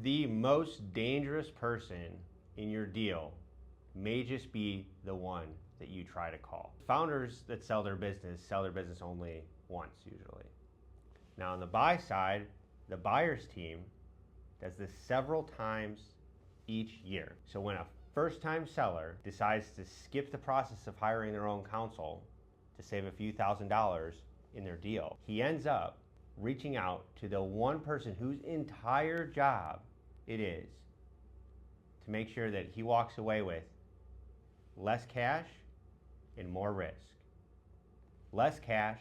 The most dangerous person in your deal may just be the one that you try to call. Founders that sell their business only once usually. Now on the buy side, the buyer's team does this several times each year. So when a first-time seller decides to skip the process of hiring their own counsel to save a few $1,000s in their deal, he ends up reaching out to the one person whose entire job it is to make sure that he walks away with less cash and more risk. Less cash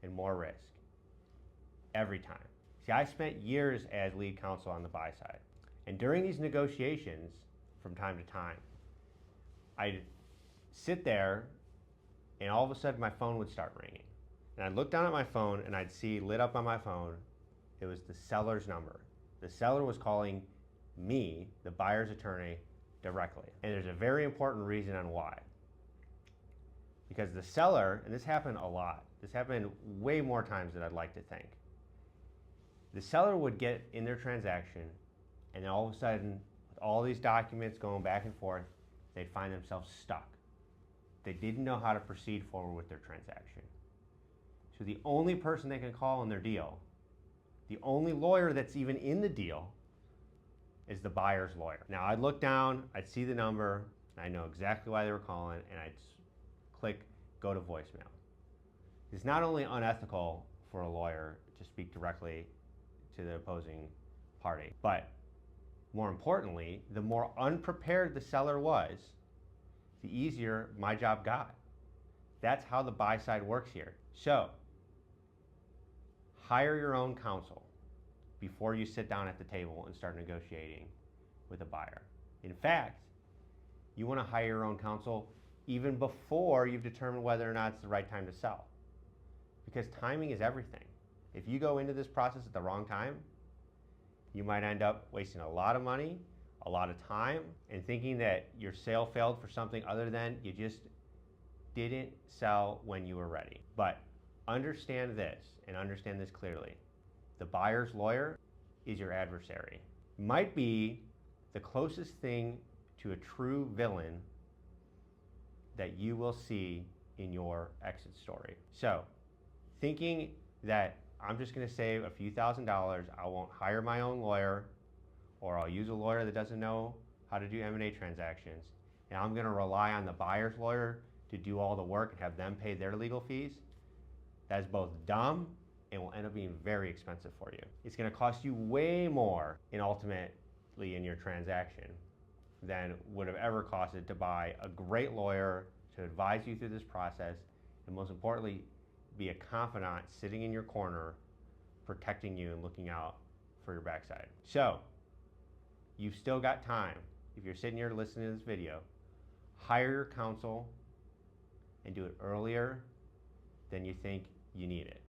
and more risk. Every time. See, I spent years as lead counsel on the buy side. And during these negotiations, from time to time, I'd sit there and all of a sudden my phone would start ringing. And I'd look down at my phone and I'd see lit up on my phone, it was the seller's number. The seller was calling me, the buyer's attorney, directly. And there's a very important reason on why. Because the seller, and this happened a lot, this happened way more times than I'd like to think. The seller would get in their transaction and then all of a sudden, with all these documents going back and forth, they'd find themselves stuck. They didn't know how to proceed forward with their transaction. So the only person they can call in their deal, the only lawyer that's even in the deal, is the buyer's lawyer. Now I'd look down, I'd see the number, I know exactly why they were calling, and I'd click go to voicemail. It's not only unethical for a lawyer to speak directly to the opposing party, but more importantly, the more unprepared the seller was, the easier my job got. That's how the buy side works here. So, hire your own counsel before you sit down at the table and start negotiating with a buyer. In fact, you want to hire your own counsel even before you've determined whether or not it's the right time to sell. Because timing is everything. If you go into this process at the wrong time, you might end up wasting a lot of money, a lot of time, and thinking that your sale failed for something other than you just didn't sell when you were ready. But understand this, and understand this clearly. The buyer's lawyer is your adversary. Might be the closest thing to a true villain that you will see in your exit story. So, thinking that I'm just gonna save a few $1,000s, I won't hire my own lawyer, or I'll use a lawyer that doesn't know how to do M&A transactions, and I'm gonna rely on the buyer's lawyer to do all the work and have them pay their legal fees, that is both dumb and will end up being very expensive for you. It's gonna cost you way more ultimately in your transaction than would have ever costed to buy a great lawyer to advise you through this process, and most importantly, be a confidant sitting in your corner, protecting you and looking out for your backside. So, you've still got time. If you're sitting here listening to this video, hire your counsel and do it earlier than you think you need it.